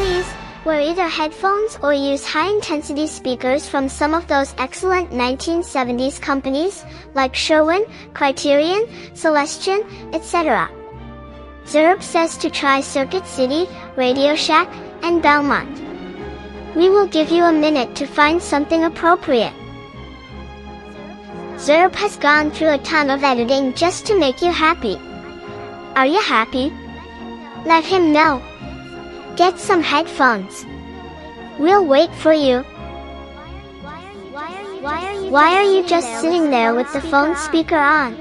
please, wear either headphones or use high-intensity speakers from some of those excellent 1970s companies, like Sherwin, Criterion, Celestion, etc. Zerb says to try Circuit City, Radio Shack, and Belmont. We will give you a minute to find something appropriate. Zerb has gone through a ton of editing just to make you happy. Are you happy? Let him know. Get some headphones. We'll wait for you. Why are you just sitting there with the phone speaker on?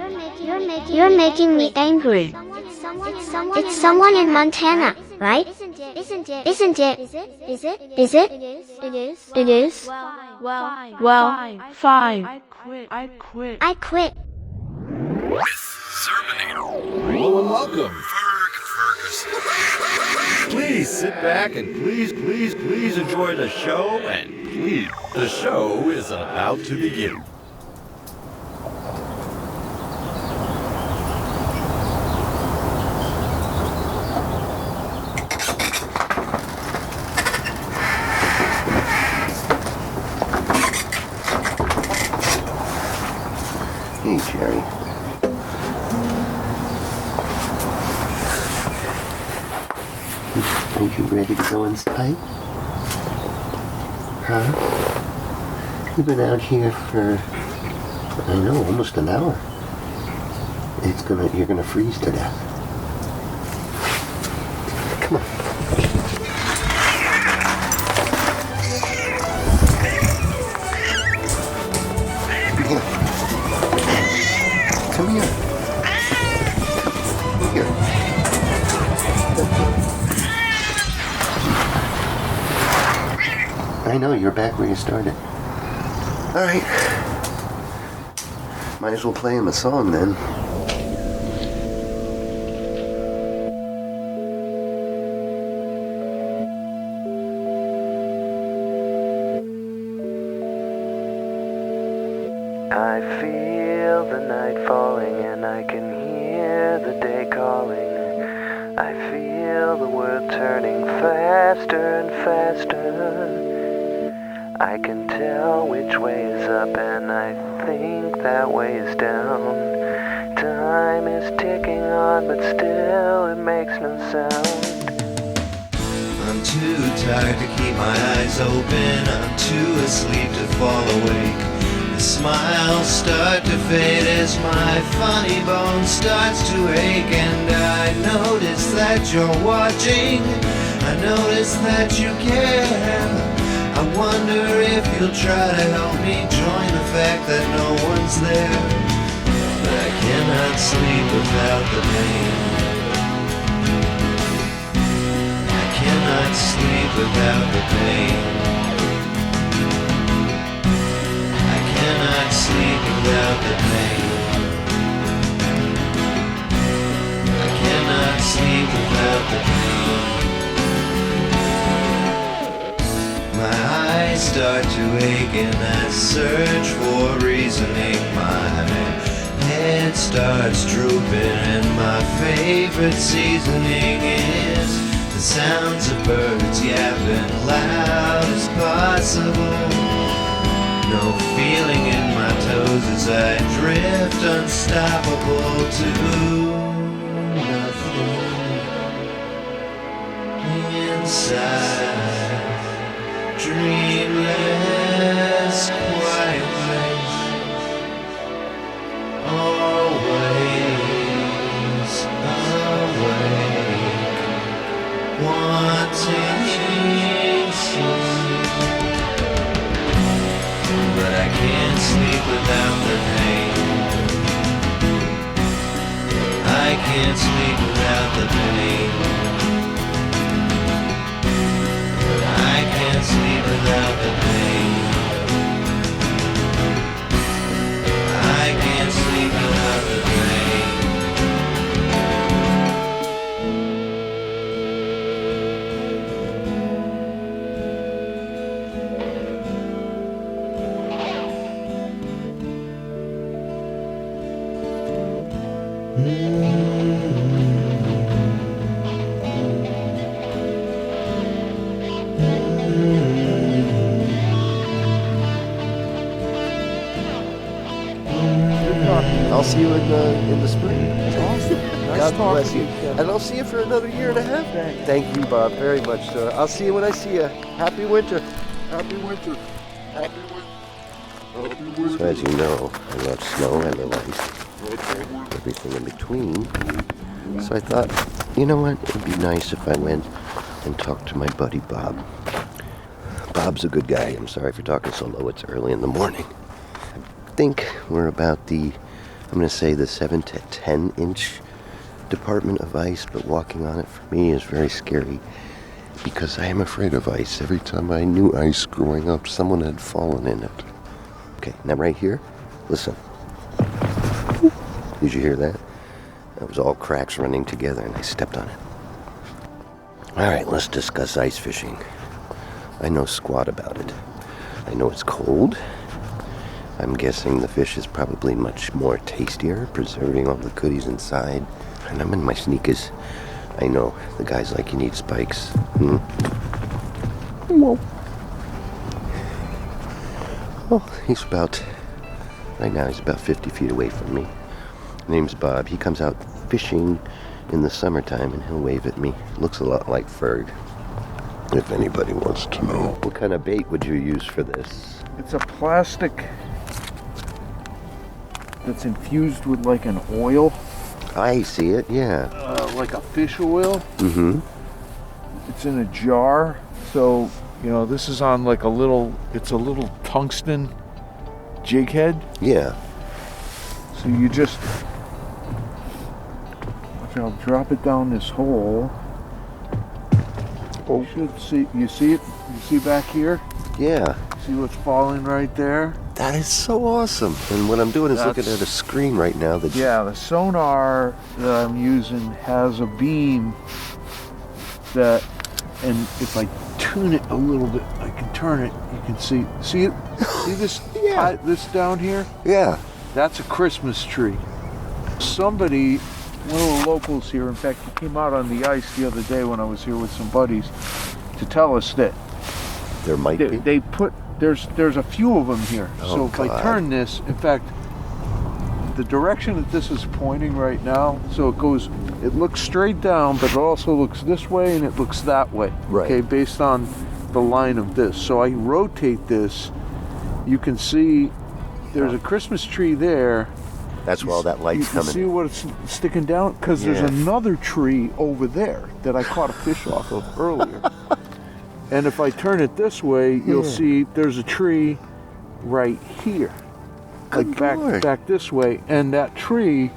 You're making me angry. It's someone in Montana, right? Isn't it? Is it? It is? Well, fine. I quit. With Zerbinator. Hello and welcome. FERG Ferguson. Please sit back and please enjoy the show. And please, the show is about to begin. Hey, Jerry. Are you ready to go inside? Huh? You've been out here for, I know, almost an hour. You're gonna freeze to death. Come on. Come here. Here. I know, you're back where you started. Alright. Might as well play him a song then. I feel the night falling and I can hear the day calling. I feel the world turning faster and faster. I can tell which way is up and I think that way is down. Time is ticking on but still it makes no sound. I'm too tired to keep my eyes open, I'm too asleep to fall awake. The smiles start to fade as my funny bone starts to ache. And I notice that you're watching, I notice that you care. I wonder if you'll try to help me join the fact that no one's there. But I cannot sleep without the pain. I cannot sleep without the pain. I cannot sleep without the pain. I cannot sleep without the pain. My eyes start to ache and I search for reasoning. My head starts drooping and my favorite seasoning is the sounds of birds yapping loud as possible. No feeling in my toes as I drift unstoppable to nothing inside. Dreamless, quiet place, always awake, wanting sleep, but I can't sleep without the pain. I can't sleep without the pain. I can't sleep without the pain. I can't sleep without the pain. see you in the spring. Awesome. Nice God talking bless to you. you, Kevin. And I'll see you for another year and a half. Thank you, Bob, very much, sir. I'll see you when I see you. Happy winter. Happy winter. Happy winter. So as you know, I love snow, I love ice, everything in between. So I thought, you know what, it would be nice if I went and talked to my buddy Bob. Bob's a good guy. I'm sorry for talking so low. It's early in the morning. I think we're about I'm going to say the 7 to 10 inch department of ice, but walking on it for me is very scary because I am afraid of ice. Every time I knew ice growing up, someone had fallen in it. Okay, now right here, listen. Did you hear that? That was all cracks running together and I stepped on it. All right, let's discuss ice fishing. I know squat about it. I know it's cold. I'm guessing the fish is probably much more tastier, preserving all the goodies inside. And I'm in my sneakers. I know the guy's like, you need spikes. Whoa. Well, right now he's about 50 feet away from me. His name's Bob. He comes out fishing in the summertime and he'll wave at me. Looks a lot like FERG, if anybody wants to know. What kind of bait would you use for this? It's a plastic that's infused with like an oil. I see it, yeah. Like a fish oil. Mm-hmm. It's in a jar. So, this is on like it's a little tungsten jig head. Yeah. So you just, I'll drop it down this hole. Oh. You see it? You see back here? Yeah. See what's falling right there? That is so awesome. And what I'm doing is looking at a screen right now that... Yeah, the sonar that I'm using has a beam that, and if I tune it a little bit, I can turn it, you can see it? See this, Yeah. This down here? Yeah. That's a Christmas tree. Somebody, one of the locals here, in fact, he came out on the ice the other day when I was here with some buddies to tell us that There might be. they put, there's a few of them here. Oh, so if I God. turn this, in fact, the direction that this is pointing right now, so it looks straight down, but it also looks this way and it looks that way. Right. Okay, based on the line of this. So I rotate this, you can see there's a Christmas tree there. That's where all that light's You coming see in. what it's sticking down? Because Yeah. there's another tree over there that I caught a fish off of earlier. And if I turn it this way, you'll Yeah. see there's a tree right here. Like Good Lord. back this way. And that tree,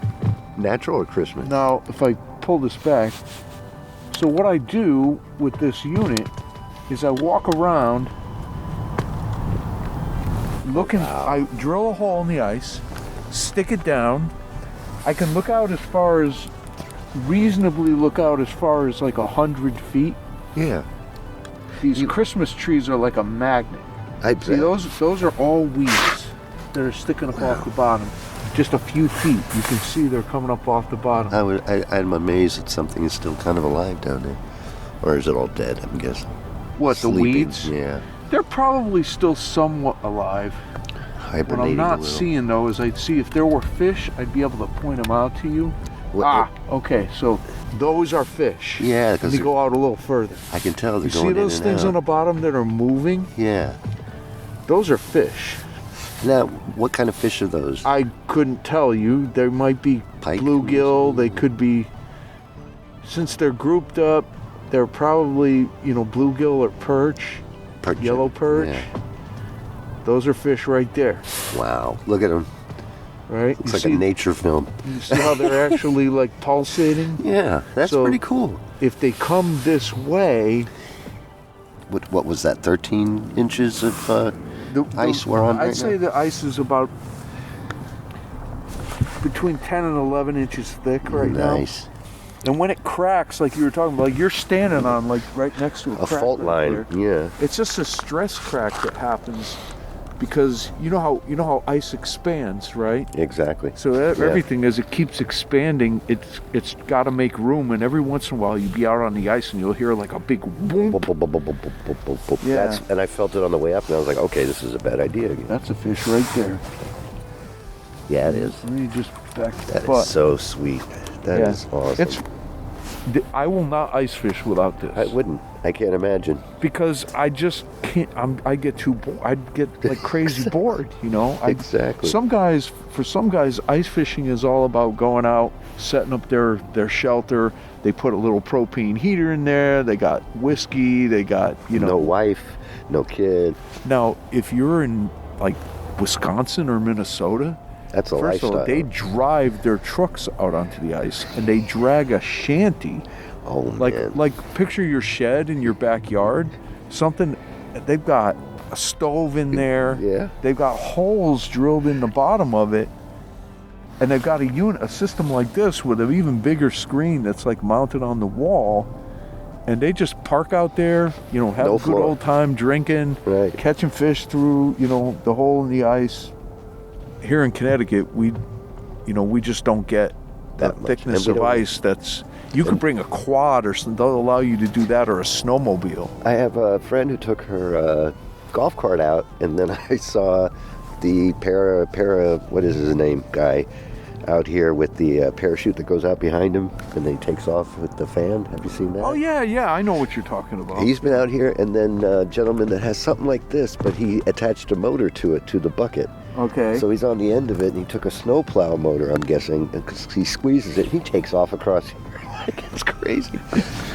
Natural or Christmas? now if I pull this back, so what I do with this unit is I walk around looking, I drill a hole in the ice, stick it down. I can reasonably look out as far as like 100 feet. Yeah. These Christmas trees are like a magnet. I See, those are all weeds that are sticking up off the bottom. Just a few feet. You can see they're coming up off the bottom. I'm amazed that something is still kind of alive down there. Or is it all dead, I'm guessing? What, the Sleeping. weeds? Yeah. They're probably still somewhat alive. What Hibernating I'm a not little. seeing though is I'd see if there were fish, I'd be able to point them out to you. What- Okay, so those are fish. Yeah, Let because me go out a little further. I can tell they're You going see those in and things out. on the bottom that are moving? Yeah. Those are fish. Now, what kind of fish are those? I couldn't tell you. There might be Pike? bluegill. They could be, since they're grouped up, they're probably, bluegill or perch, Perch. yellow perch. Yeah. Those are fish right there, Wow. Look at them. right? It's like a nature film. You see how they're actually like pulsating? Yeah, that's So- pretty cool. If they come this way, What was that, 13 inches of ice we're on I'd right say now? the ice is about between 10 and 11 inches thick right now. Nice. And when it cracks, like you were talking about, like you're standing on like right next to a A crack fault right line, there. yeah. It's just a stress crack that happens because you know how ice expands, right? Exactly. So Yeah. everything as it keeps expanding, it's got to make room. And every once in a while, you be out on the ice and you'll hear like a big boom. Boop, boop, boop, boop, boop, boop, boop, boop. Yeah. And I felt it on the way up, and I was like, okay, this is a bad idea again. That's a fish right there. Yeah, it is. Let me just effect. That but is so sweet. That yeah, is awesome. I will not ice fish without this. I wouldn't. I can't imagine. Because I just can't. I get too. I'd get like crazy bored. You know. Exactly. For some guys, ice fishing is all about going out, setting up their shelter. They put a little propane heater in there. They got whiskey. They got No wife, no kid. Now, if you're in like Wisconsin or Minnesota, That's a first lifestyle. of all, they drive their trucks out onto the ice and they drag a shanty. Oh man. Like picture your shed in your backyard. Something. They've got a stove in there. Yeah. They've got holes drilled in the bottom of it. And they've got a system like this with an even bigger screen that's like mounted on the wall. And they just park out there, have No a good floor. old time drinking, Right. catching fish through, the hole in the ice. Here in Connecticut, we just don't get That that much. thickness And we of don't- ice that's, you could bring a quad or something, they'll allow you to do that, or a snowmobile. I have a friend who took her golf cart out, and then I saw the what is his name, guy, out here with the parachute that goes out behind him, and then he takes off with the fan. Have you seen that? Oh yeah, I know what you're talking about. He's been out here, and then a gentleman that has something like this, but he attached a motor to it, to the bucket. Okay. So he's on the end of it, and he took a snowplow motor, I'm guessing, because he squeezes it, he takes off across here. It's crazy.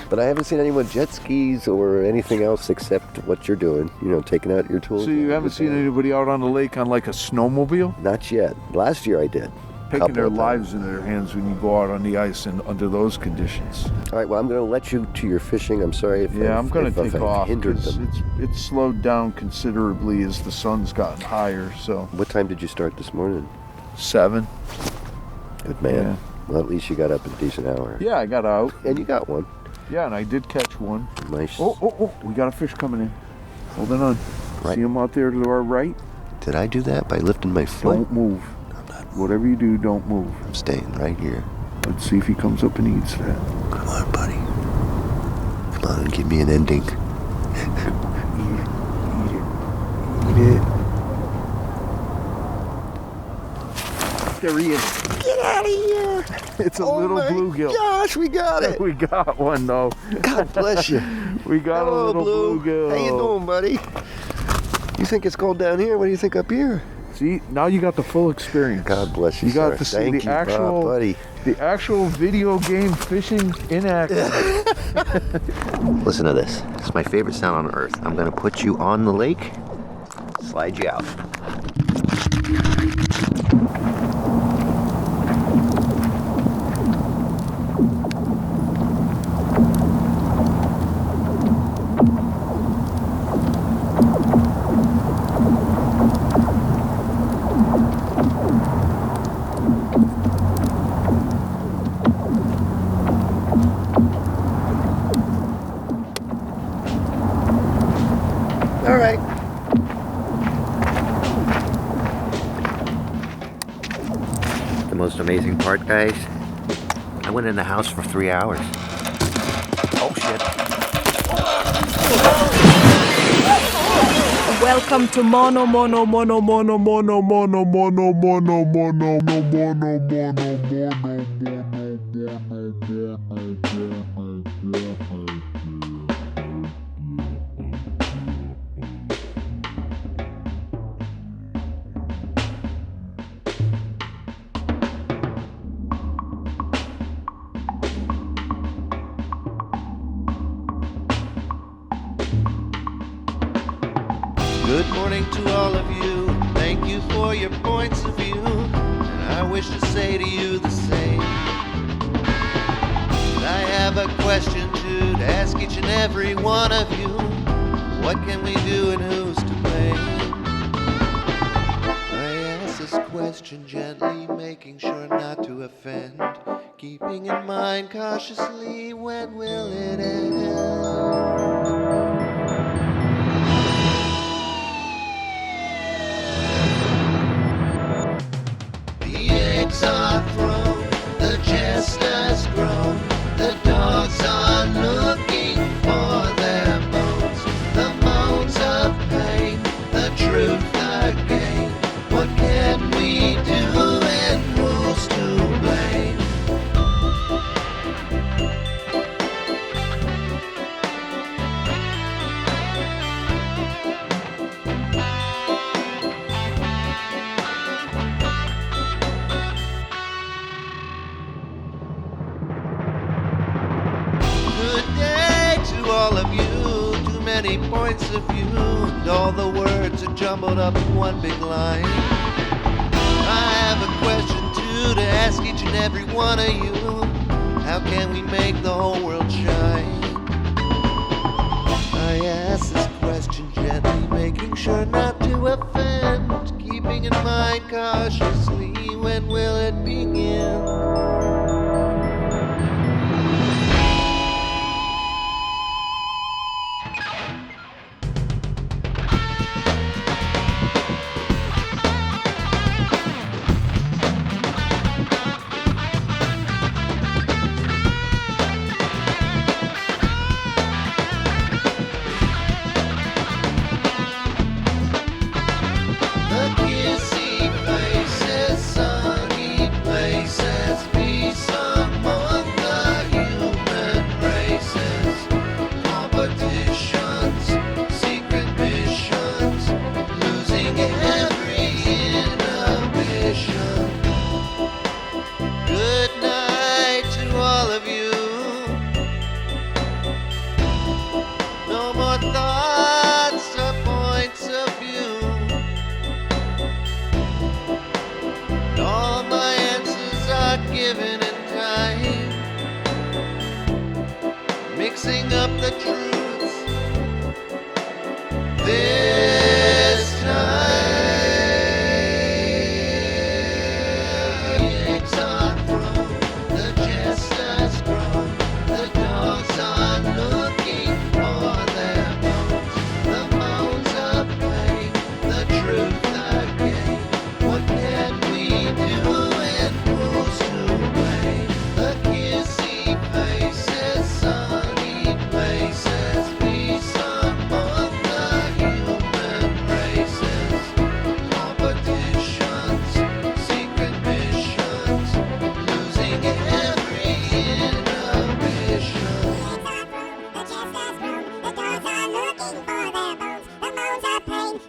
But I haven't seen anyone jet skis or anything else except what you're doing, taking out your tools. So you haven't seen anybody out on the lake on like a snowmobile? Not yet. Last year I did. Taking Couple their of times. lives in their hands when you go out on the ice and under those conditions. All right, well, I'm going to let you to your fishing. I'm sorry if I'm going to if take I've off hindered because them. it's slowed down considerably as the sun's gotten higher. So What time did you start this morning? 7. Good man. Yeah. Well, at least you got up a decent hour. Yeah, I got out. And you got one. Yeah, and I did catch one. Nice. Oh, we got a fish coming in. Holding on. Right. See him out there to our right? Did I do that by lifting my foot? Don't move. Whatever you do, don't move. I'm staying right here. Let's see if he comes up and eats that. Come on, buddy. Come on and give me an ending. Eat it. There he is. Get out of here! It's a little bluegill. Gosh, we got it! We got one though. God bless you. We got Hello, a little Blue. bluegill. How you doing, buddy? You think it's cold down here? What do you think up here? See, now you got the full experience. God bless you, You got sir. to see Thank the you, actual, Bob, buddy. the actual video game fishing in action. Listen to this. It's my favorite sound on earth. I'm going to put you on the lake, slide you out. All right. The most amazing part, guys, I went in the house for 3 hours. Oh, shit. Welcome to Mono Mono Mono Mono Mono Mono Mono Mono Mono Mono Good morning to all of you. Thank you for your points of view. And I wish to say to you the same. I have a question to ask each and every one of you. What can we do and who's to blame? I ask this question gently, making sure not to offend. Keeping in mind cautiously, when will it end? The eggs are thrown, the jesters groan, the dogs are looking for their bones. The moans of pain, the truth again. What can we do and rules to many points of view, and all the words are jumbled up in one big line. I have a question too to ask each and every one of you. How can we make the whole world shine? I ask this question gently, making sure not to offend, keeping in mind cautiously, when will it begin? Given in time, mixing up the truths this time. Eggs are thrown, the jesters groan, the dogs are looking for their bones. The bones of pain, the truth again. What can we do and who's to blame? The kissy faces, sunny places, peace among the human races. Competitions, secret missions, losing every inhibition.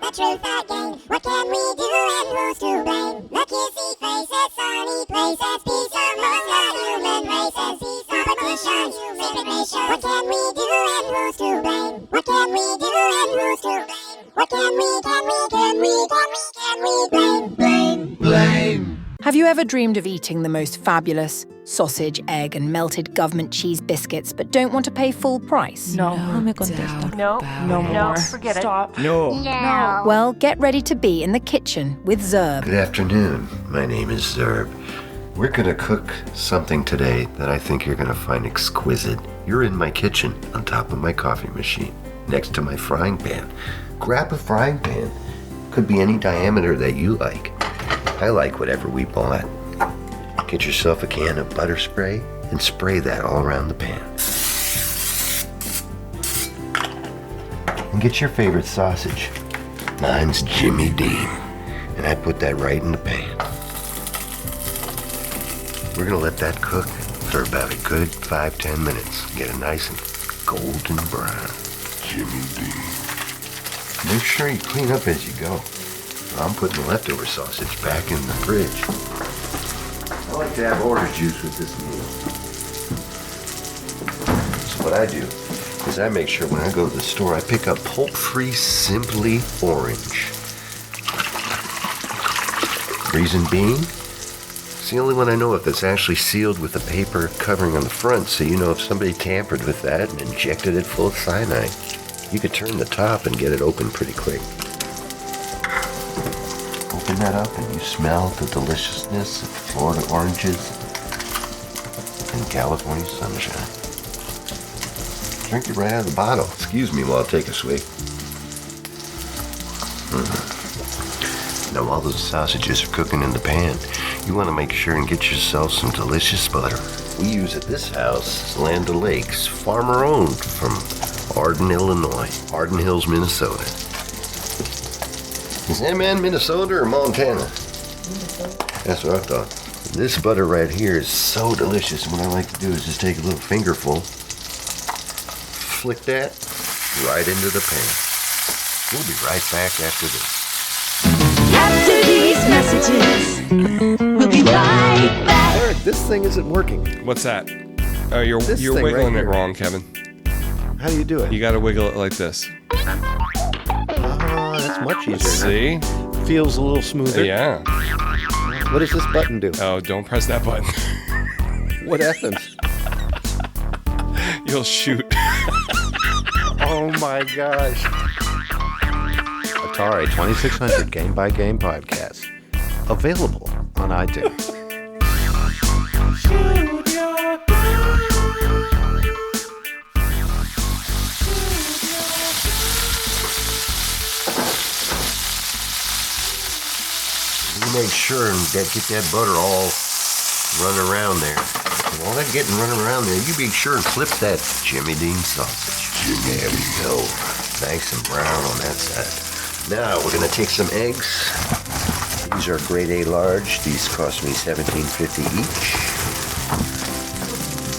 The truth again. What can we do and who's to blame? The kissy faces, sunny places, peace among the human races. Competitions, secret missions. What can we do and who's to blame? What can we do and who's to blame? What can we blame? Have you ever dreamed of eating the most fabulous sausage, egg, and melted government cheese biscuits but don't want to pay full price? No more. Forget it. No. No. Well, get ready to be in the kitchen with Zerb. Good afternoon. My name is Zerb. We're gonna cook something today that I think you're gonna find exquisite. You're in my kitchen, on top of my coffee machine, next to my frying pan. Grab a frying pan. Could be any diameter that you like. I like whatever we bought. Get yourself a can of butter spray and spray that all around the pan. And get your favorite sausage. Mine's Jimmy Dean. And I put that right in the pan. We're gonna let that cook for about a good 5-10 minutes. Get it nice and golden brown. Jimmy Dean. Make sure you clean up as you go. I'm putting the leftover sausage back in the fridge. I like to have orange juice with this meal. So what I do is I make sure when I go to the store, I pick up pulp-free Simply Orange. Reason being, it's the only one I know of that's actually sealed with a paper covering on the front, so you know if somebody tampered with that and injected it full of cyanide, you could turn the top and get it open pretty quick. Open that up and you smell the deliciousness of Florida oranges and California sunshine. Drink it right out of the bottle. Excuse me while I take a swig. Now while those sausages are cooking in the pan, you want to make sure and get yourself some delicious butter. We use at this house Land O'Lakes, farmer owned from Arden, Illinois. Arden Hills, Minnesota. Is that man Minnesota or Montana? That's what I thought. This butter right here is so delicious. What I like to do is just take a little fingerful, flick that right into the pan. We'll be right back after this. After these messages, we'll be right back. Eric, this thing isn't working. What's that? Oh, you're This you're thing wiggling right it here. wrong, Kevin. How do you do it? You gotta wiggle it like this. Oh, that's much easier. See? Feels a little smoother. Yeah. What does this button do? Oh, don't press that button. What happens? You'll shoot. Oh my gosh. Atari 2600 Game by Game podcast. Available on iTunes. You make sure and get that butter all running around there. And while that getting running around there, you be sure and flip that Jimmy Dean sausage. There we go. Nice and brown on that side. Now we're gonna take some eggs. These are grade A large. These cost me $17.50 each.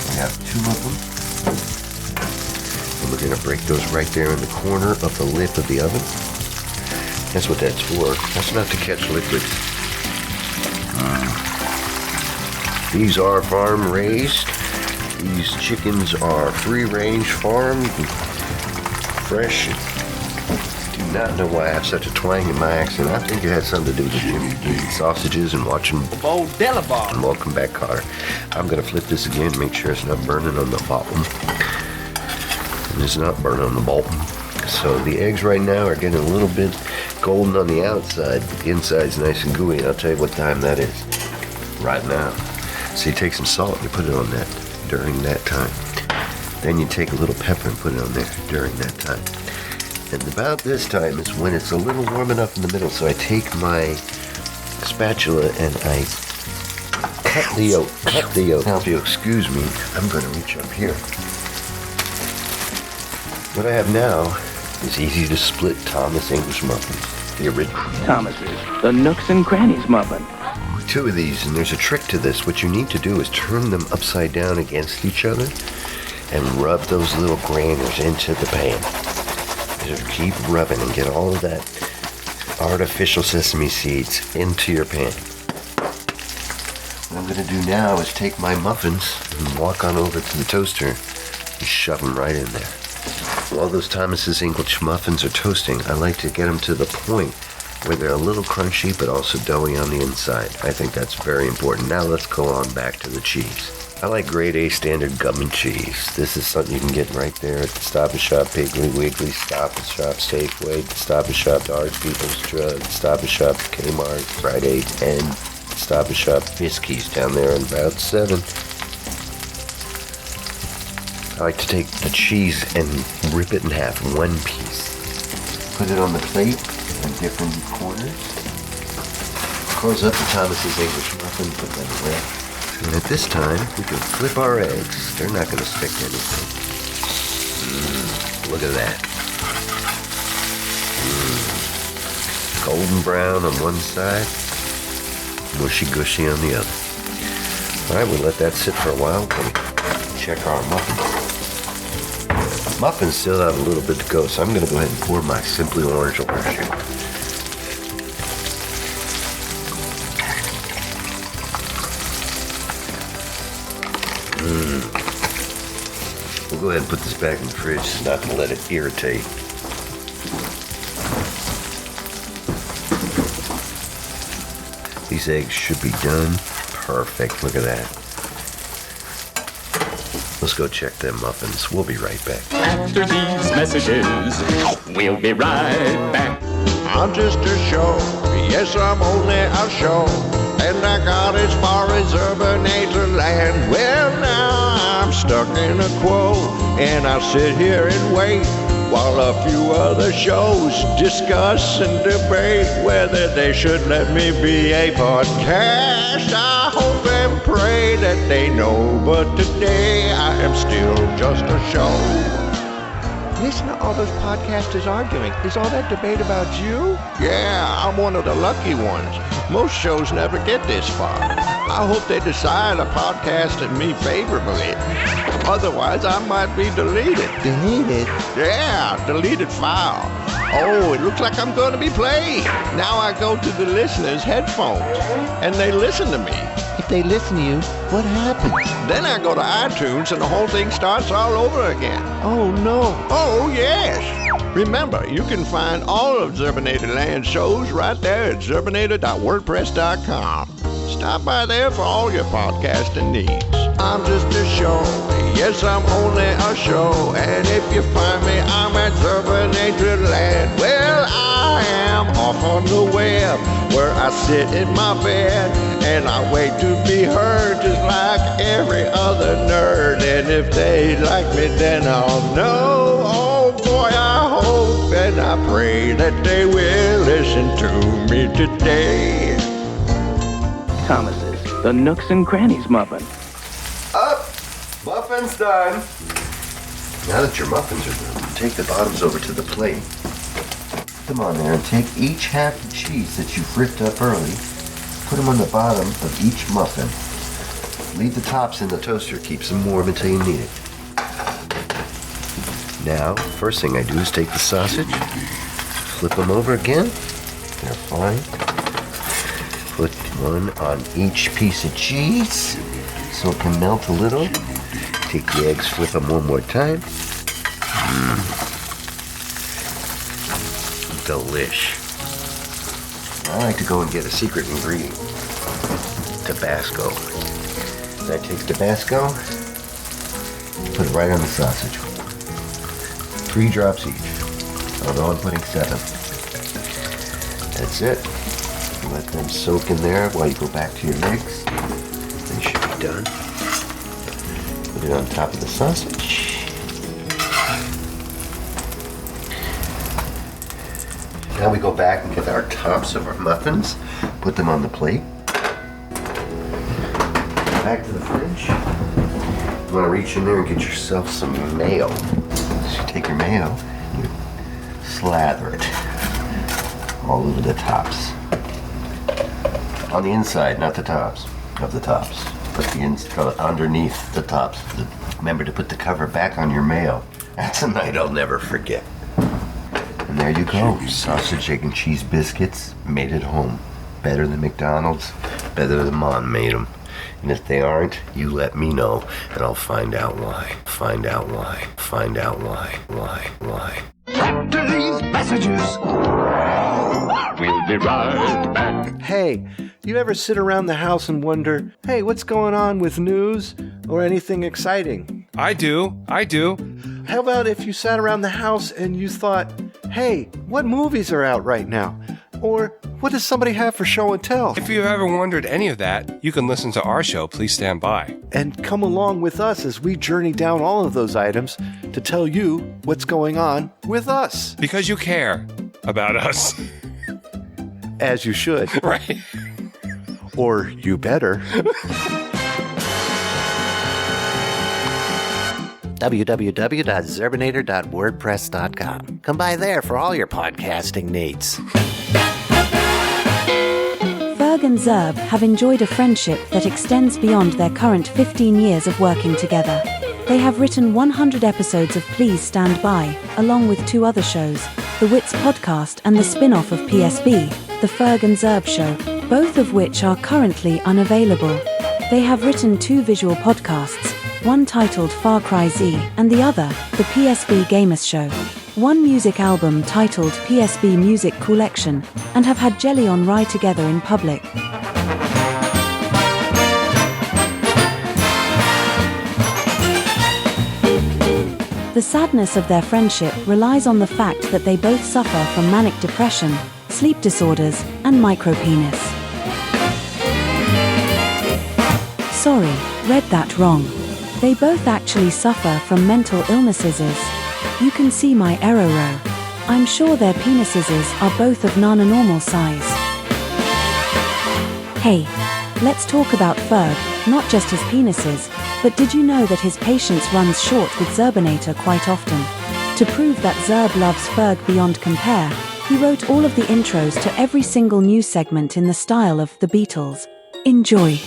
I have 2 of them. And we're gonna break those right there in the corner of the lip of the oven. That's what that's for. That's not to catch liquids. These are farm raised. These chickens are free range farm, fresh. Do not know why I have such a twang in my accent. I think it had something to do with the Jimmy Dean sausages and watching. And welcome back, Carter. I'm gonna flip this again, make sure it's not burning on the bottom. And it's not burning on the bottom. So the eggs right now are getting a little bit golden on the outside, but the inside's nice and gooey. And I'll tell you what time that is right now. So you take some salt and you put it on that during that time. Then you take a little pepper and put it on there during that time. And about this time is when it's a little warm enough in the middle. So I take my spatula and I cut the yolk. Now if you'll excuse me, I'm going to reach up here. What I have now is easy to split Thomas English muffins. The original. Thomas's, the Nooks and Crannies muffin. 2 of these, and there's a trick to this. What you need to do is turn them upside down against each other and rub those little grainers into the pan. Just keep rubbing and get all of that artificial sesame seeds into your pan. What I'm going to do now is take my muffins and walk on over to the toaster and shove them right in there. While those Thomas's English muffins are toasting, I like to get them to the point where they're a little crunchy but also doughy on the inside. I think that's very important. Now let's go on back to the cheese. I like grade A standard gum and cheese. This is something you can get right there at the Stop and Shop, Piggly Wiggly, Stop and Shop, Safeway, Stop and Shop, Dodge People's Drug, Stop and Shop, Kmart, Rite Aid, and Stop and Shop Biscuits down there on Route 7. I like to take the cheese and rip it in half, 1 piece. Put it on the plate in different corners. Close up the Thomas's English muffin, put that away. And at this time, we can flip our eggs. They're not going to stick to anything. Look at that. Golden brown on one side, mushy gushy on the other. All right, we'll let that sit for a while. We'll check our muffins. Muffins still have a little bit to go, so I'm going to go ahead and pour my Simply Orange overshoot. We'll go ahead and put this back in the fridge, not to let it irritate. These eggs should be done perfect. Look at that. Let's go check them muffins. We'll be right back. After these messages, we'll be right back. I'm just a show. Yes, I'm only a show. And I got as far as urban land. Well, now I'm stuck in a quo. And I'll sit here and wait while a few other shows discuss and debate whether they should let me be a podcast. I hope and pray that they know, but today I am still just a show. Listen to all those podcasters arguing. Is all that debate about you? Yeah, I'm one of the lucky ones. Most shows never get this far. I hope they decide a podcast at me favorably. Otherwise, I might be deleted. Deleted? Yeah, deleted file. Oh, it looks like I'm going to be played. Now I go to the listeners' headphones, and they listen to me. If they listen to you, what happens? Then I go to iTunes, and the whole thing starts all over again. Oh, no. Oh, yes. Remember, you can find all of Zerbinator Land shows right there at zerbinator.wordpress.com. Stop by there for all your podcasting needs. I'm just a show. Yes, I'm only a show. And if you find me, I'm at Zerbinator Land. Well, I am off on the web, where I sit in my bed and I wait to be heard, just like every other nerd. And if they like me, then I'll know. Oh boy, I hope and I pray that they will listen to me today. Thomas's, the Nooks and Crannies Muffin. Up! Muffin's done. Now that your muffins are done, take the bottoms over to the plate. Put them on there and take each half of cheese that you've ripped up early, put them on the bottom of each muffin. Leave the tops in the toaster, keeps them warm until you need it. Now, first thing I do is take the sausage, flip them over again. They're fine. Put one on each piece of cheese so it can melt a little. Take the eggs, flip them one more time. Delish. I like to go and get a secret ingredient. Tabasco. So I take Tabasco, put it right on the sausage. 3 drops each. Although I'm putting 7. That's it. Let them soak in there while you go back to your eggs. They should be done. Put it on top of the sausage. Now we go back and get our tops of our muffins, put them on the plate. Back to the fridge. You want to reach in there and get yourself some mayo. So you take your mayo and you slather it all over the tops. On the inside, not the tops of the tops, but underneath the tops. Remember to put the cover back on your mayo. That's a night I'll never forget. And there you go, sausage, egg, and cheese biscuits made at home. Better than McDonald's, better than Mom made them. And if they aren't, you let me know, and I'll find out why. Find out why. Find out why. Why. After these messages, we'll be right back. Hey, you ever sit around the house and wonder, hey, what's going on with news or anything exciting? I do. How about if you sat around the house and you thought, hey, what movies are out right now? Or what does somebody have for show and tell? If you've ever wondered any of that, you can listen to our show, Please Stand By. And come along with us as we journey down all of those items to tell you what's going on with us. Because you care about us. As you should. Right. Or you better. www.zerbinator.wordpress.com. Come by there for all your podcasting needs. FERG and Zerb have enjoyed a friendship that extends beyond their current 15 years of working together. They have written 100 episodes of Please Stand By, along with 2 other shows, The Wits Podcast and the spin-off of PSB, The FERG and Zerb Show, both of which are currently unavailable. They have written 2 visual podcasts, one titled Far Cry Z and the other, The PSB Gamers Show, one music album titled PSB Music Collection, and have had Jelly on Rye together in public. The sadness of their friendship relies on the fact that they both suffer from manic depression, sleep disorders, and micropenis. Sorry, read that wrong. They both actually suffer from mental illnesses. You can see my error row. I'm sure their penises are both of non-normal size. Hey, let's talk about FERG, not just his penises, but did you know that his patience runs short with Zerbinator quite often? To prove that Zerb loves FERG beyond compare, he wrote all of the intros to every single news segment in the style of the Beatles. Enjoy.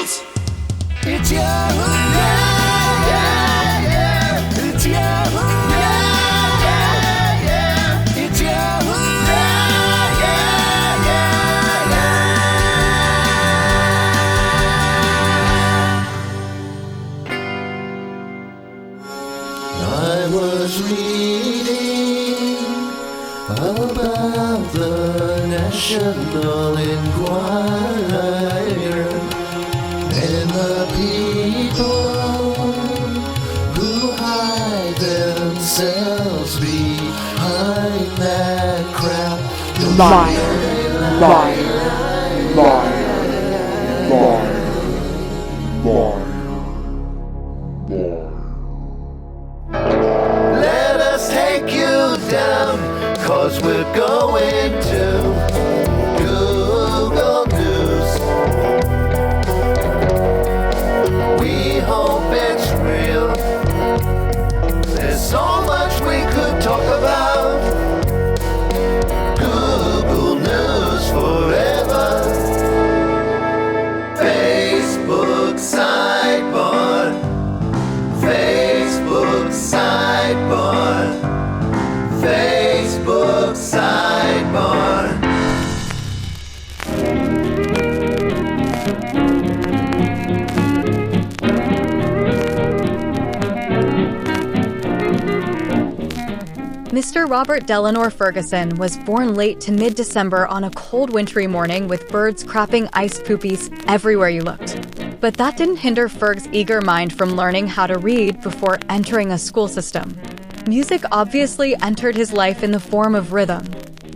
rules. It's Yahoo! Yeah, yeah, yeah. It's Yahoo! Yeah, yeah, yeah. It's Yahoo! Yeah, yeah, yeah, yeah. I was reading about the National Enquirer and the people who hide themselves behind that crap. Liar, liar, liar, liar, liar, liar. Let us take you down, 'cause we're going to Google News. We hope it's real. There's so much we could talk about. Google News forever. Facebook sidebar. Facebook sidebar. Facebook sidebar. Mr. Robert Delano Ferguson was born late to mid-December on a cold wintry morning with birds crapping ice poopies everywhere you looked. But that didn't hinder Ferg's eager mind from learning how to read before entering a school system. Music obviously entered his life in the form of rhythm.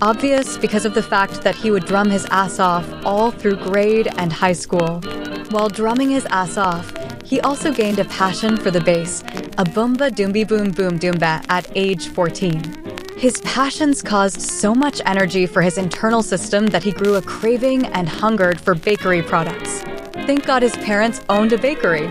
Obvious because of the fact that he would drum his ass off all through grade and high school. While drumming his ass off, he also gained a passion for the bass, a boomba doomby boom boom doomba at age 14. His passions caused so much energy for his internal system that he grew a craving and hungered for bakery products. Thank God his parents owned a bakery.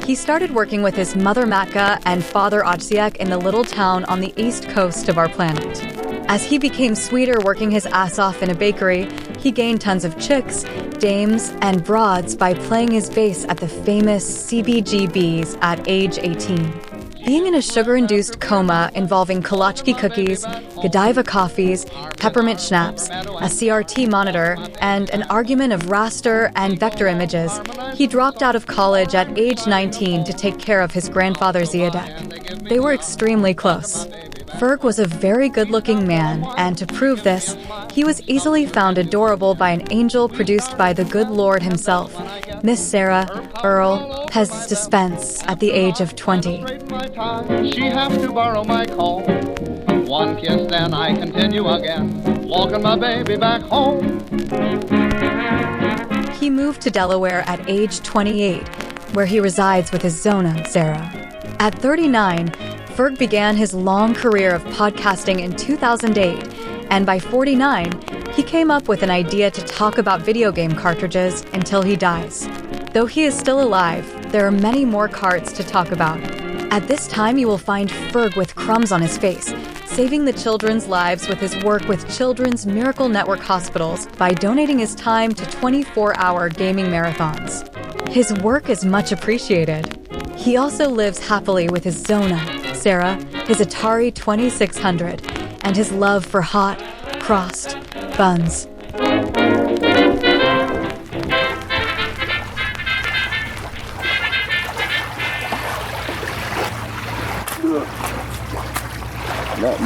He started working with his mother Matka and father Otsiak in the little town on the east coast of our planet. As he became sweeter working his ass off in a bakery, he gained tons of chicks, dames, and broads by playing his bass at the famous CBGBs at age 18. Being in a sugar-induced coma involving Kolachki cookies, Godiva coffees, peppermint schnapps, a CRT monitor, and an argument of raster and vector images, he dropped out of college at age 19 to take care of his grandfather Ziadek. They were extremely close. Ferg was a very good-looking man, and to prove this, he was easily found adorable by an angel produced by the good Lord himself, Miss Sarah Earl Pez Dispense, at the age of 20. She has to borrow my comb. One kiss, then I continue again, walking my baby back home. He moved to Delaware at age 28, where he resides with his Zona, Sarah. At 39, Ferg began his long career of podcasting in 2008, and by 49, he came up with an idea to talk about video game cartridges until he dies. Though he is still alive, there are many more carts to talk about. At this time, you will find Ferg with crumbs on his face, saving the children's lives with his work with Children's Miracle Network hospitals by donating his time to 24-hour gaming marathons. His work is much appreciated. He also lives happily with his Zona, Sarah, his Atari 2600, and his love for hot, crossed buns. Not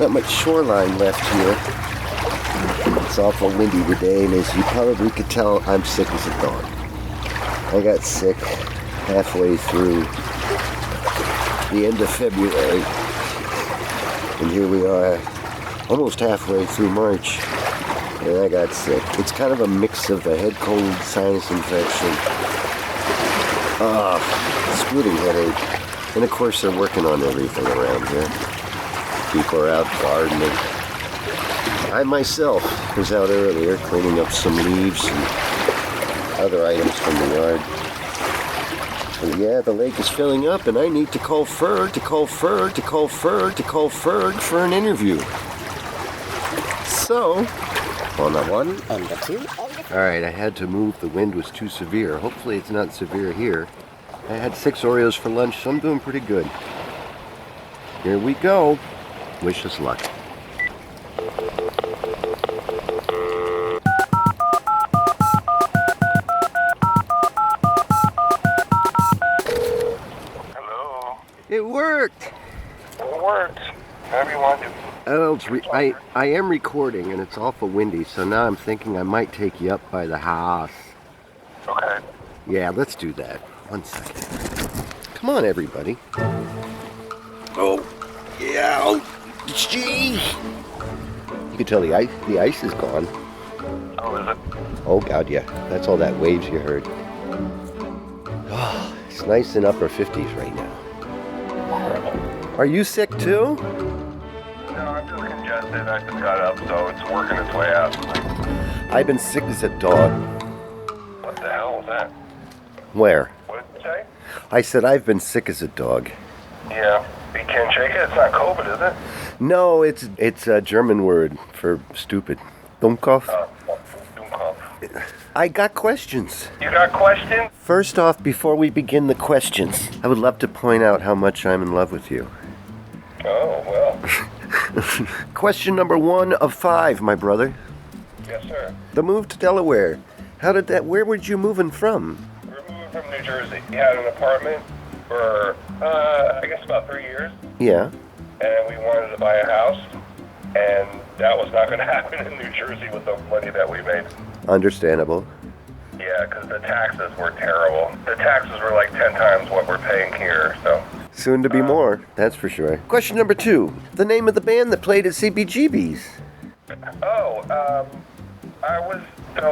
much shoreline left here. It's awful windy today, and as you probably could tell, I'm sick as a dog. I got sick halfway through the end of February, and here we are, almost halfway through March, and I got sick. It's kind of a mix of a head cold, sinus infection, splitting headache. And of course, they're working on everything around here. People are out gardening. I myself was out earlier cleaning up some leaves and other items from the yard. Oh, yeah, the lake is filling up, and I need to call FERG, for an interview. So, on the one and the two. All right, I had to move. The wind was too severe. Hopefully it's not severe here. I had 6 Oreos for lunch, so I'm doing pretty good. Here we go. Wish us luck. It worked! It worked. However you want to. I am recording, and it's awful windy, so now I'm thinking I might take you up by the house. Okay. Yeah, let's do that. 1 second. Come on, everybody. Oh, yeah. Oh, gee. You can tell the ice is gone. Oh, is it? Oh, God, yeah. That's all that waves you heard. Oh, it's nice in upper 50s right now. Are you sick too? No, I'm just congested. I just got up, so it's working its way out. I've been sick as a dog. What the hell was that? Where? What did you say? I said I've been sick as a dog. Yeah. You can't shake it? It's not COVID, is it? No, it's a German word for stupid. Dummkopf. Dummkopf. I got questions. You got questions? First off, before we begin the questions, I would love to point out how much I'm in love with you. Oh, well. Question number 1 of 5, my brother. Yes, sir. The move to Delaware. Where were you moving from? We're moving from New Jersey. We had an apartment for, I guess about 3 years. Yeah. And we wanted to buy a house. And that was not going to happen in New Jersey with the money that we made. Understandable. Yeah, because the taxes were terrible. The taxes were like 10 times what we're paying here, so. Soon to be more, that's for sure. Question number 2. The name of the band that played at CBGB's. So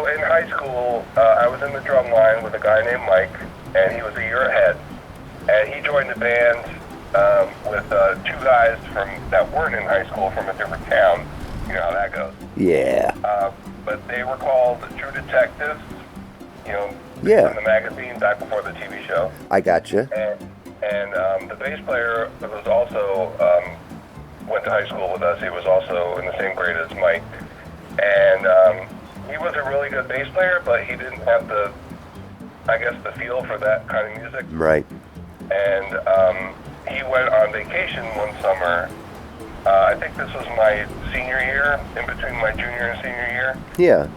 in high school, I was in the drum line with a guy named Mike, and he was a year ahead. And he joined the band with 2 guys that weren't in high school from a different town. You know how that goes. Yeah. But they were called True Detectives, Yeah. in the magazine back before the TV show. I gotcha. And the bass player was also, went to high school with us. He was also in the same grade as Mike. And he was a really good bass player, but he didn't have the feel for that kind of music. Right. And he went on vacation one summer. I think this was my senior year, in between my junior and senior year. Yeah.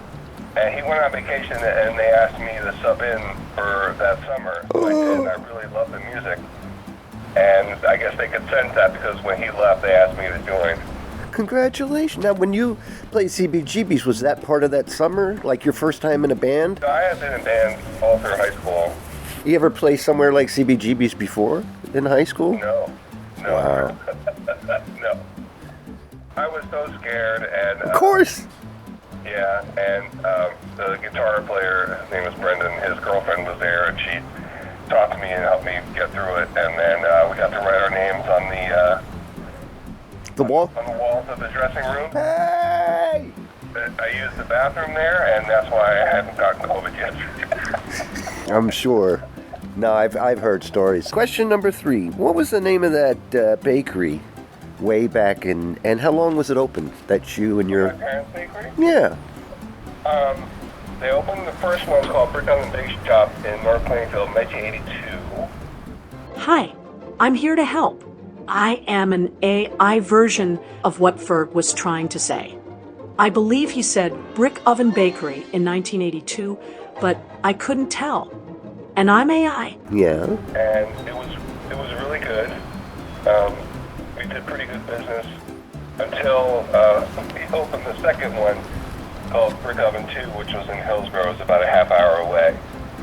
And he went on vacation, and they asked me to sub in for that summer. So I did, and I really loved the music. And I guess they could sense that because when he left, they asked me to join. Congratulations. Now, when you played CBGB's, was that part of that summer? Like your first time in a band? I had been in bands all through high school. You ever play somewhere like CBGB's before in high school? No. Wow. No. I was so scared, and... Of course! Yeah, and the guitar player, his name was Brendan, his girlfriend was there, and she talked to me and helped me get through it, and then we got to write our names on the wall? On the walls of the dressing room. Hey! I used the bathroom there, and that's why I hadn't gotten COVID yet. I'm sure. No, I've heard stories. Question number 3. What was the name of that bakery way back in, and how long was it open? That you and your... My parents' bakery? Yeah. They opened, the first one was called Brick Oven Bake Shop in North Plainfield in 1982. Hi, I'm here to help. I am an AI version of what FERG was trying to say. I believe he said Brick Oven Bakery in 1982, but I couldn't tell. And I'm AI. Yeah. And it was really good. We did pretty good business until we opened the second one called Brick Oven 2, which was in Hillsborough. It was about a half hour away.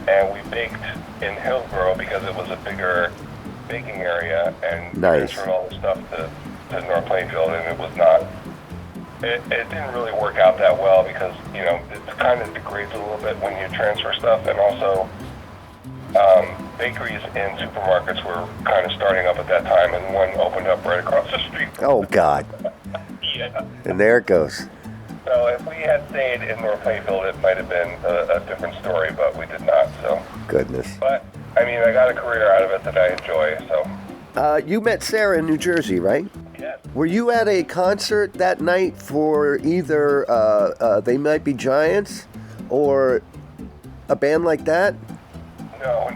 And we baked in Hillsborough because it was a bigger baking area, and transferred all the stuff to North Plainfield, and it was not... It didn't really work out that well because, it kind of degrades a little bit when you transfer stuff, and also bakeries and supermarkets were kind of starting up at that time, and one opened up right across the street. Oh, God. Yeah. And there it goes. So if we had stayed in North Plainfield, it might have been a different story, but we did not, so... Goodness. But I mean, I got a career out of it that I enjoy, so. You met Sarah in New Jersey, right? Yes. Were you at a concert that night for either They Might Be Giants or a band like that? No.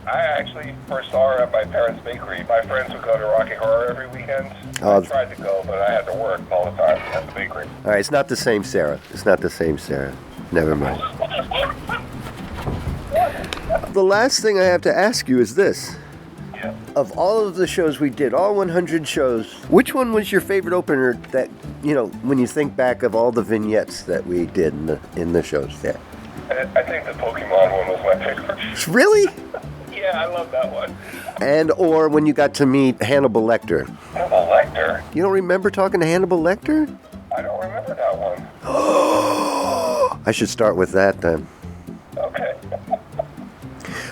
I actually first saw her at my parents' bakery. My friends would go to Rocky Horror every weekend. I tried to go, but I had to work all the time at the bakery. All right, it's not the same Sarah. Never mind. The last thing I have to ask you is this. Yeah. Of all of the shows we did, all 100 shows, which one was your favorite opener that, when you think back of all the vignettes that we did in the shows there? I think the Pokemon one was my favorite. Really? Yeah, I love that one. And or when you got to meet Hannibal Lecter. Hannibal Lecter? You don't remember talking to Hannibal Lecter? I don't remember that one. I should start with that then. Okay.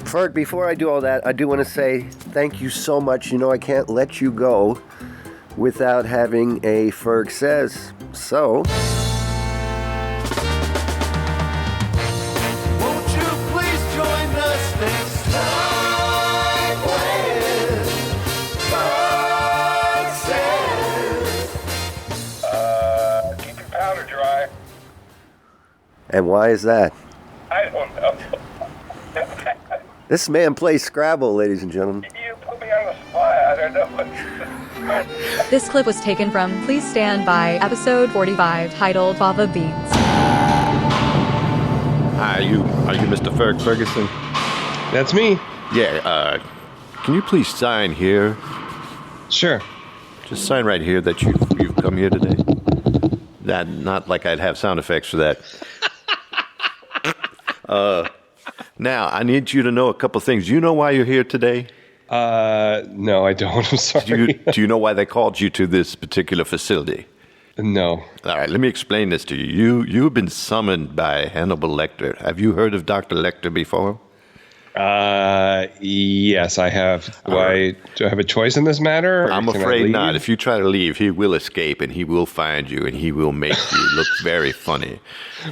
Ferg, before I do all that, I do want to say thank you so much. I can't let you go without having a Ferg Says. So... And why is that? I don't know. This man plays Scrabble, ladies and gentlemen. You put me on the spot. I don't know. This clip was taken from Please Stand By, episode 45, titled Fava Beans. Hi, are you Mr. Ferguson? That's me. Yeah, can you please sign here? Sure. Just sign right here that you've come here today. Not like I'd have sound effects for that. Now, I need you to know a couple things. Do you know why you're here today? No, I don't. I'm sorry. Do you know why they called you to this particular facility? No. All right, let me explain this to you. You've been summoned by Hannibal Lecter. Have you heard of Dr. Lecter before? Yes, I have. Do I have a choice in this matter? I'm afraid not. If you try to leave, he will escape and he will find you and he will make you look very funny.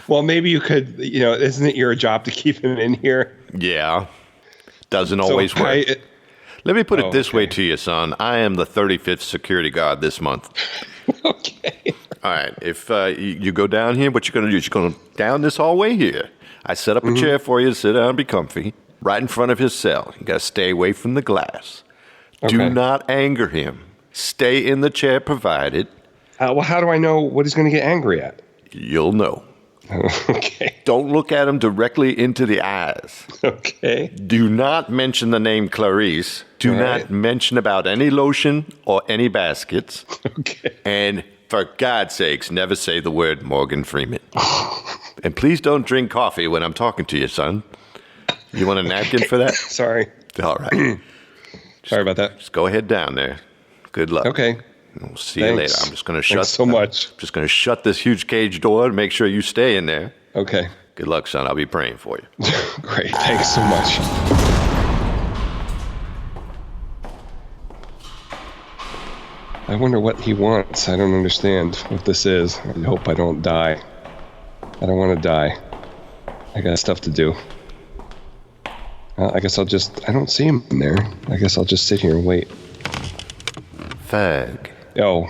Well, maybe you could, isn't it your job to keep him in here? Yeah. Doesn't always work. Let me put it this way to you, son. I am the 35th security guard this month. Okay. All right. If you go down here, what you're going to do is you're going to down this hallway here. I set up a chair for you to sit down and be comfy. Right in front of his cell. You got to stay away from the glass. Okay. Do not anger him. Stay in the chair provided. Well, how do I know what he's going to get angry at? You'll know. Okay. Don't look at him directly into the eyes. Okay. Do not mention the name Clarice. Do not mention about any lotion or any baskets. Okay. And for God's sakes, never say the word Morgan Freeman. And please don't drink coffee when I'm talking to you, son. You want a napkin for that? Sorry. All right. Sorry about that. Just go ahead down there. Good luck. Okay. We'll see you later. I'm just going to shut. Thanks so much. Just going to shut this huge cage door and make sure you stay in there. Okay. Good luck, son. I'll be praying for you. Great. Thanks so much. I wonder what he wants. I don't understand what this is. I hope I don't die. I don't want to die. I got stuff to do. I guess I don't see him in there. I guess I'll just sit here and wait. Ferg. Oh,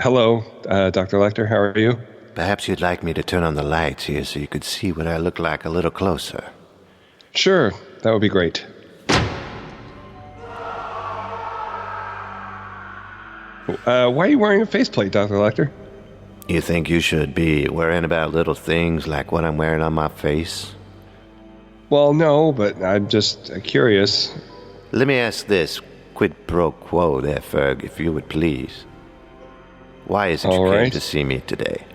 hello, Dr. Lecter. How are you? Perhaps you'd like me to turn on the lights here so you could see what I look like a little closer. Sure, that would be great. Why are you wearing a faceplate, Dr. Lecter? You think you should be worrying about little things like what I'm wearing on my face? Well, no, but I'm just curious. Let me ask this quid pro quo there, Ferg, if you would please. Why is it you came to see me today?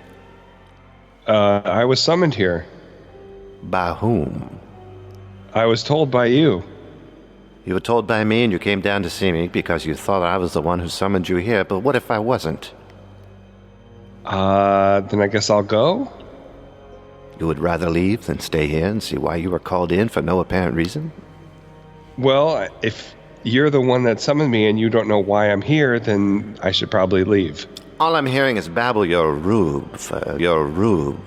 I was summoned here. By whom? I was told by you. You were told by me and you came down to see me because you thought I was the one who summoned you here, but what if I wasn't? Then I guess I'll go? You would rather leave than stay here and see why you were called in for no apparent reason? Well, if you're the one that summoned me and you don't know why I'm here, then I should probably leave. All I'm hearing is babble your rube, Ferg. Your rube.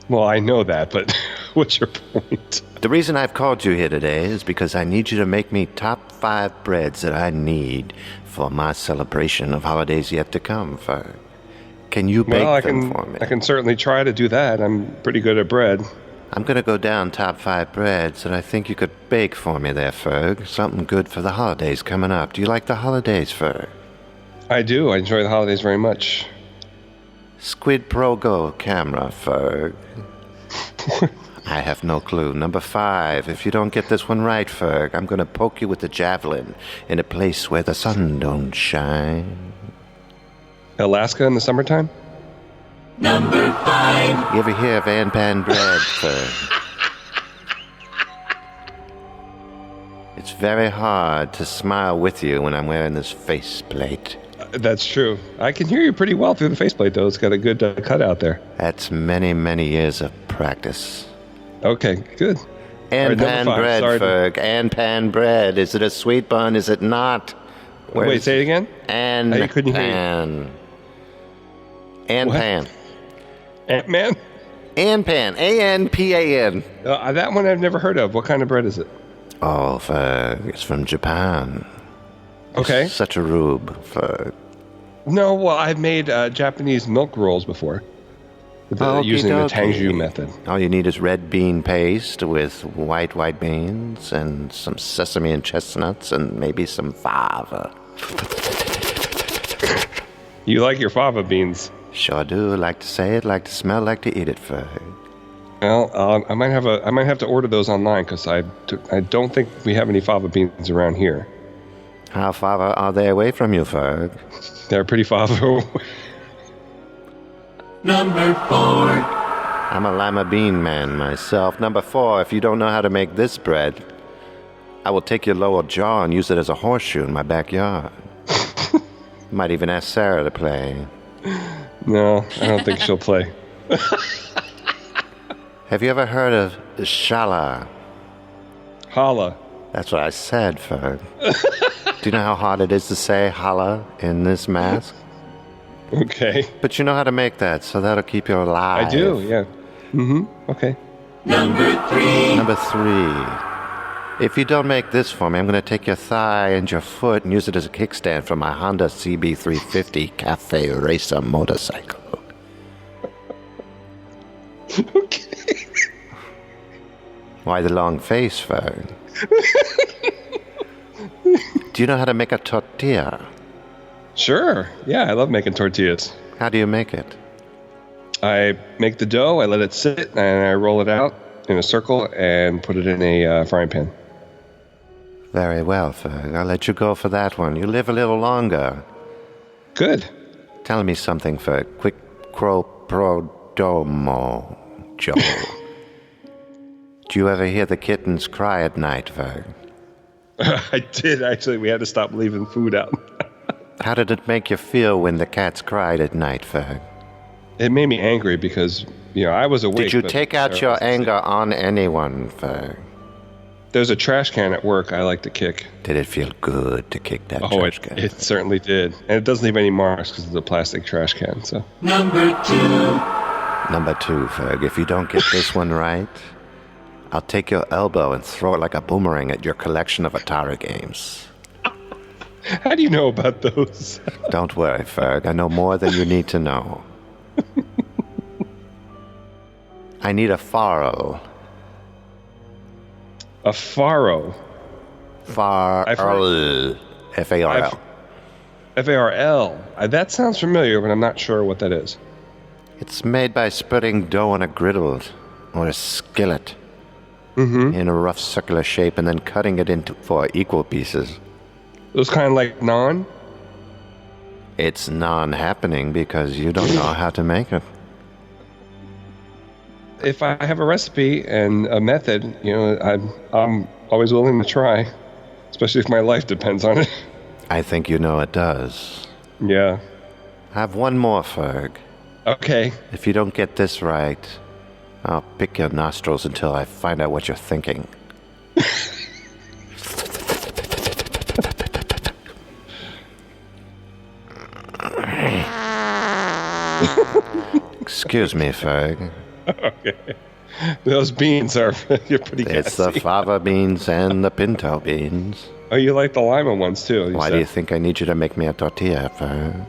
Well, I know that, but what's your point? The reason I've called you here today is because I need you to make me top 5 breads that I need for my celebration of holidays yet to come, Ferg. Can you bake them for me? I can certainly try to do that. I'm pretty good at bread. I'm going to go down top 5 breads that I think you could bake for me there, Ferg. Something good for the holidays coming up. Do you like the holidays, Ferg? I do. I enjoy the holidays very much. Squid Pro Go camera, Ferg. I have no clue. Number 5. If you don't get this one right, Ferg, I'm going to poke you with the javelin in a place where the sun don't shine. Alaska in the summertime? Number 5. You ever hear of Anpan bread, Ferg? It's very hard to smile with you when I'm wearing this faceplate. That's true. I can hear you pretty well through the faceplate, though. It's got a good cutout there. That's many, many years of practice. Okay, good. Anpan bread, Ferg. Anpan bread. Is it a sweet bun? Is it not? Wait, say it again? Anpan. Couldn't hear you. Anpan. Ant-Man? Anpan. A-N-P-A-N. That one I've never heard of. What kind of bread is it? Oh, Ferg. It's from Japan. Okay. It's such a rube, Ferg. No, well, I've made Japanese milk rolls before. Using the Tangju method. All you need is red bean paste with white beans and some sesame and chestnuts and maybe some fava. You like your fava beans? Sure do. Like to say it, like to smell, like to eat it, Ferg. Well, I might have to order those online because I don't think we have any fava beans around here. How far are they away from you, Ferg? They're pretty far away. Number 4. I'm a lima bean man myself. Number 4, if you don't know how to make this bread, I will take your lower jaw and use it as a horseshoe in my backyard. Might even ask Sarah to play. No, I don't think she'll play. Have you ever heard of Shala? Holla. That's what I said, Ferg. Do you know how hard it is to say holla in this mask? Okay. But you know how to make that, so that'll keep you alive. I do, yeah. Mm-hmm. Okay. Number 3. If you don't make this for me, I'm going to take your thigh and your foot and use it as a kickstand for my Honda CB350 Cafe Racer motorcycle. Okay. Why the long face, Ferg? Do you know how to make a tortilla? Sure. Yeah, I love making tortillas. How do you make it? I make the dough, I let it sit, and I roll it out in a circle and put it in a frying pan. Very well, Ferg. I'll let you go for that one. You live a little longer. Good. Tell me something, Ferg. Quick pro domo, Joe. Do you ever hear the kittens cry at night, Ferg? I did, actually. We had to stop leaving food out. How did it make you feel when the cats cried at night, Ferg? It made me angry because, I was awake. Did you take out your anger on anyone, Ferg? There's a trash can at work I like to kick. Did it feel good to kick that trash can? It certainly did. And it doesn't leave any marks because it's a plastic trash can, so. Number 2, Ferg. If you don't get this one right, I'll take your elbow and throw it like a boomerang at your collection of Atari games. How do you know about those? Don't worry, Ferg. I know more than you need to know. I need a faro. A faro? Farl. F-A-R-L. F-A-R-L. That sounds familiar, but I'm not sure what that is. It's made by spreading dough on a griddle or a skillet in a rough circular shape and then cutting it into 4 equal pieces. Those kind of like naan? It's non-happening because you don't know how to make it. If I have a recipe and a method, I'm always willing to try, especially if my life depends on it. I think you know it does. Yeah. I have one more, Ferg. Okay. If you don't get this right, I'll pick your nostrils until I find out what you're thinking. Excuse me, Ferg. Okay. Those beans are you're pretty gassy. It's the fava beans and the pinto beans. Oh, you like the lima ones too. Why do you think I need you to make me a tortilla, Ferg?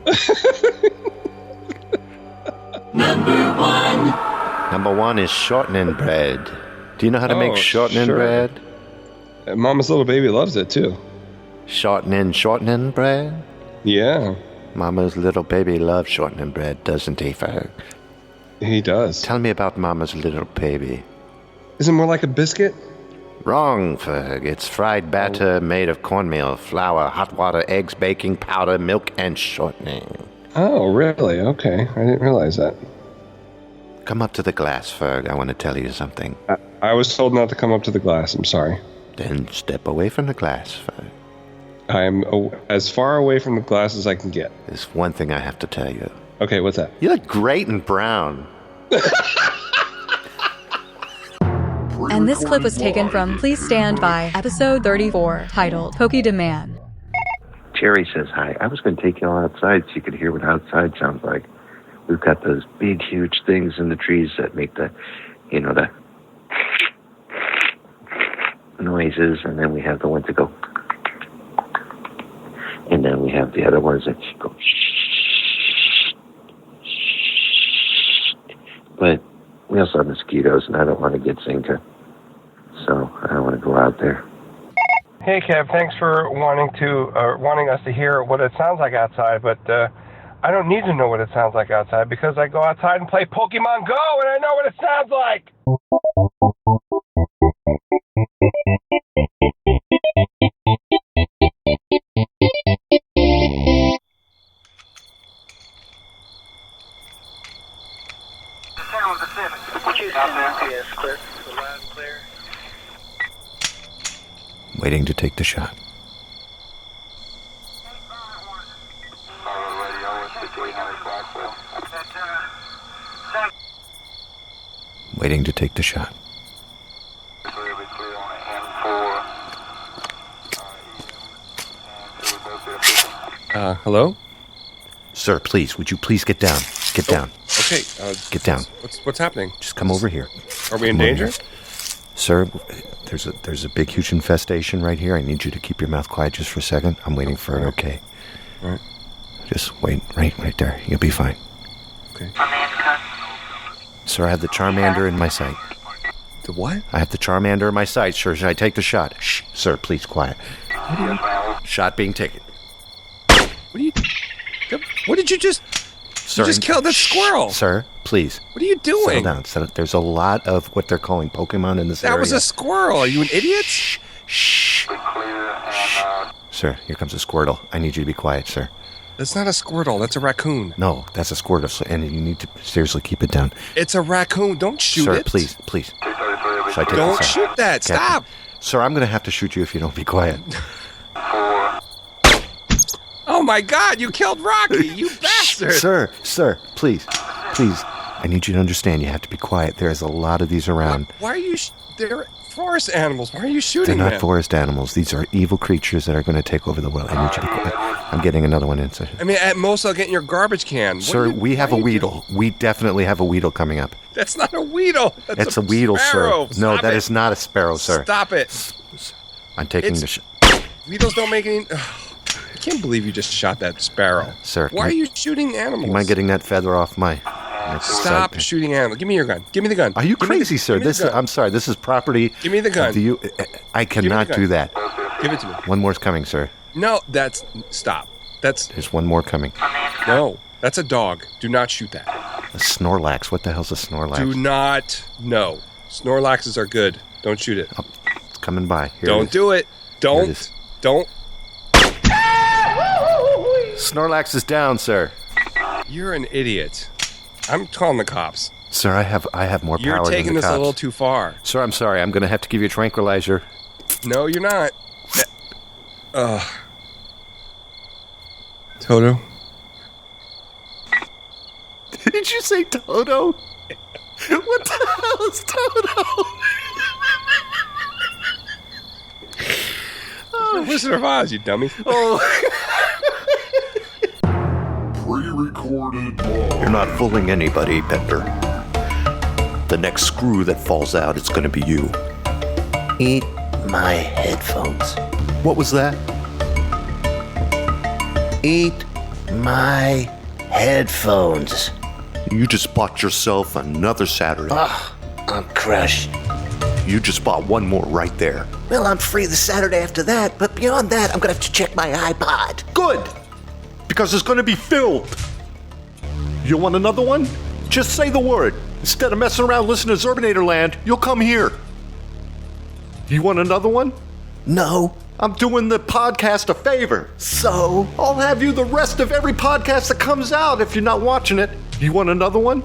Number one is shortening bread. Do you know how to make shortening bread? Mama's little baby loves it too. Shortening bread? Yeah. Mama's little baby loves shortening bread, doesn't he, Ferg? He does. Tell me about Mama's little baby. Is it more like a biscuit? Wrong, Ferg. It's fried batter made of cornmeal, flour, hot water, eggs, baking powder, milk, and shortening. Oh, really? Okay. I didn't realize that. Come up to the glass, Ferg. I want to tell you something. I was told not to come up to the glass. I'm sorry. Then step away from the glass, Ferg. I am as far away from the glass as I can get. There's one thing I have to tell you. Okay, what's that? You look great in brown. And this clip was taken from Please Stand By, episode 34, titled Pokey Demand. Jerry says hi. I was going to take you all outside so you could hear what outside sounds like. We've got those big, huge things in the trees that make the noises, and then we have the ones that go, and then we have the other ones that go, but we also have mosquitoes, and I don't want to get Zinka, so I don't want to go out there. Hey, Kev, thanks for wanting us to hear what it sounds like outside, but I don't need to know what it sounds like outside because I go outside and play Pokemon Go, and I know what it sounds like. Waiting to take the shot. Waiting to take the shot. Hello? Sir, please, would you please get down? Get down. Okay. Get down. What's happening? Just come over here. Are we in danger? Sir, there's a big, huge infestation right here. I need you to keep your mouth quiet just for a second. I'm waiting for an okay. All right. Just wait right there. You'll be fine. Okay. Sir, I have the Charmander in my sight. The what? I have the Charmander in my sight, sir. Should I take the shot? Shh, sir, please, quiet. Shot being taken. What did you just... Sir, you just killed that squirrel. Sir, please. What are you doing? Settle down. There's a lot of what they're calling Pokemon in this area. That was a squirrel. Are you an idiot? Shh. Sir, here comes a Squirtle. I need you to be quiet, sir. That's not a Squirtle. That's a raccoon. No, that's a Squirtle, and you need to seriously keep it down. It's a raccoon. Don't shoot sir, it. Sir, please. Don't shoot that. Stop. Sir, I'm going to have to shoot you if you don't be quiet. Oh, my God. You killed Rocky. You bastard. Sir, please. I need you to understand you have to be quiet. There's a lot of these around. Why are you... They're forest animals. Why are you shooting them? They're not forest animals. These are evil creatures that are going to take over the world. I need you to be quiet. I'm getting another one in, sir. I mean, at most, I'll get in your garbage can. Sir, we have a Weedle. We definitely have a Weedle coming up. That's not a Weedle. That's a Weedle, sparrow. Sir. No, that is not a sparrow, sir. Stop it. I'm taking the shot. Weedles don't make any... I can't believe you just shot that sparrow. Sir. Why are you shooting animals? Am I getting that feather off my... Stop shooting animals. Give me your gun. Give me the gun. Are you crazy, sir? I'm sorry. This is property. Give me the gun. I cannot do that. Give it to me. One more's coming, sir. No, stop. There's one more coming. No, that's a dog. Do not shoot that. A Snorlax. What the hell's a Snorlax? Do not. No. Snorlaxes are good. Don't shoot it. Oh, it's coming by. Don't do it. Don't. Snorlax is down, sir. You're an idiot. I'm calling the cops. Sir, I have more power than the cops. You're taking this a little too far. Sir, I'm sorry. I'm going to have to give you a tranquilizer. No, you're not. Toto? Did you say Toto? What the hell is Toto? Wizard of Oz, you dummy. Pre-recorded. You're not fooling anybody, Pepper. The next screw that falls out, it's gonna be you. Eat my headphones. What was that? Eat my headphones. You just bought yourself another Saturday. Ugh, I'm crushed. You just bought one more right there. Well, I'm free the Saturday after that, but beyond that, I'm gonna have to check my iPod. Good! Because it's gonna be filled. You want another one? Just say the word. Instead of messing around listening to Zurbinator Land, you'll come here. You want another one? No. I'm doing the podcast a favor. So? I'll have you the rest of every podcast that comes out if you're not watching it. You want another one?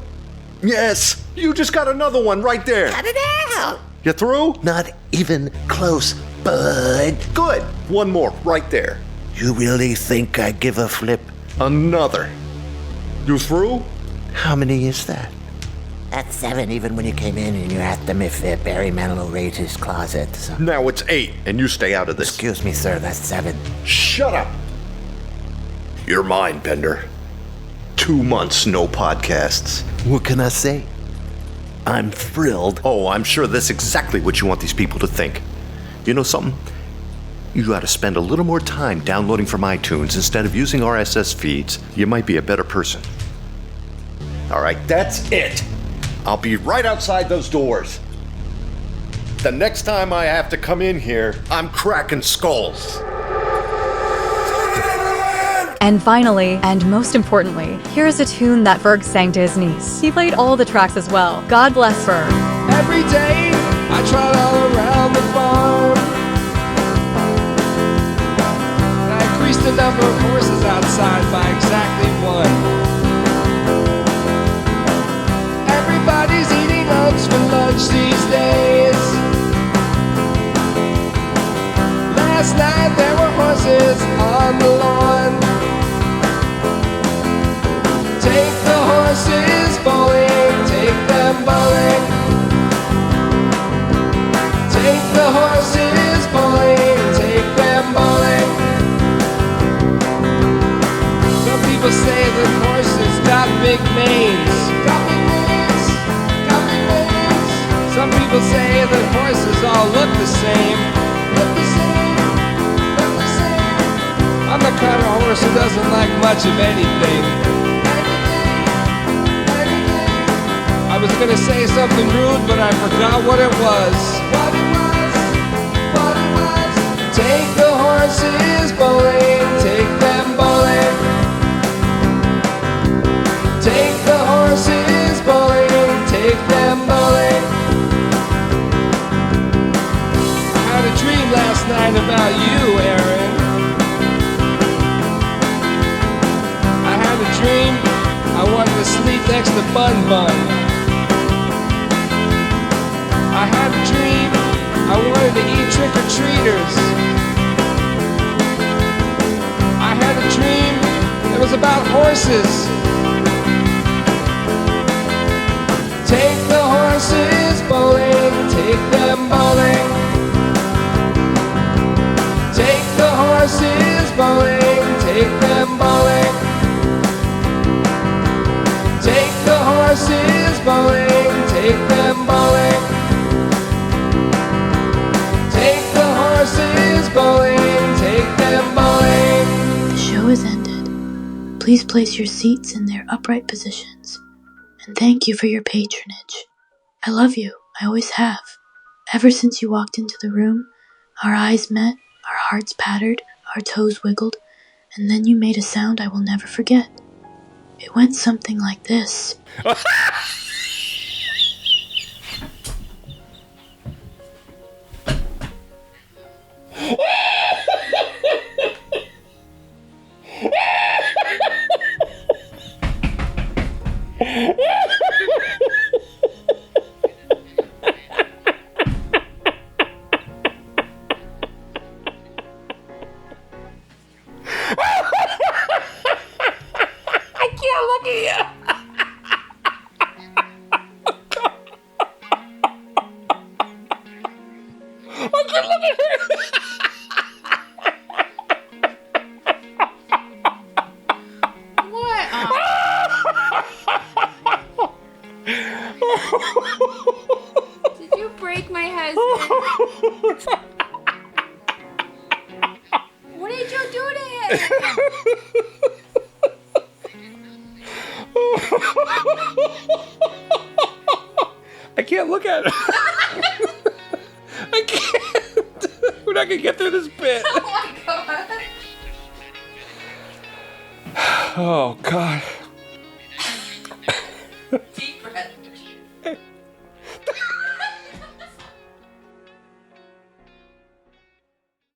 Yes. You just got another one right there. Cut it out. You through? Not even close, bud. Good. One more right there. You really think I give a flip? Another. You through? How many is that? That's 7 even when you came in and you asked them if Barry Manilow raided his closet. So. Now it's 8 and you stay out of this. Excuse me, sir, that's 7. Shut up. You're mine, Bender. 2 months, no podcasts. What can I say? I'm thrilled. Oh, I'm sure that's exactly what you want these people to think. You know something? You gotta spend a little more time downloading from iTunes instead of using RSS feeds. You might be a better person. All right, that's it. I'll be right outside those doors. The next time I have to come in here, I'm cracking skulls. And finally, and most importantly, here is a tune that Ferg sang to his niece. He played all the tracks as well. God bless Ferg. Every day, I trot all around the farm. I increased the number of horses outside by exactly 1. Everybody's eating oats for lunch these days. Last night there were horses on the lawn. Take the horses bowling, take them bowling. Take the horses bowling, take them bowling. Some people say that horses got big manes. Got big manes, got big manes. Some people say that horses all look the same. Look the same, look the same. I'm the kind of horse who doesn't like much of anything. I was gonna say something rude, but I forgot what it was. What it was, what it was. Take the horses bowling, take them bowling. Take the horses bowling, take them bowling. I had a dream last night about you, Aaron. I had a dream I wanted to sleep next to Bun Bun. I had a dream I wanted to eat trick-or-treaters. I had a dream that was about horses. Take the horses bowling, take them bowling. Take the horses bowling, take them bowling. Take the horses bowling, take them bowling. Take the horses bowling, take them bowling. The show has ended. Please place your seats in their upright positions. And thank you for your patronage. I love you. I always have. Ever since you walked into the room, our eyes met, our hearts pattered, our toes wiggled, and then you made a sound I will never forget. It went something like this. I can't look at you. What did you do to him? I can't look at it. I can't. We're not gonna get through this bit. Oh my god. Oh god. Deep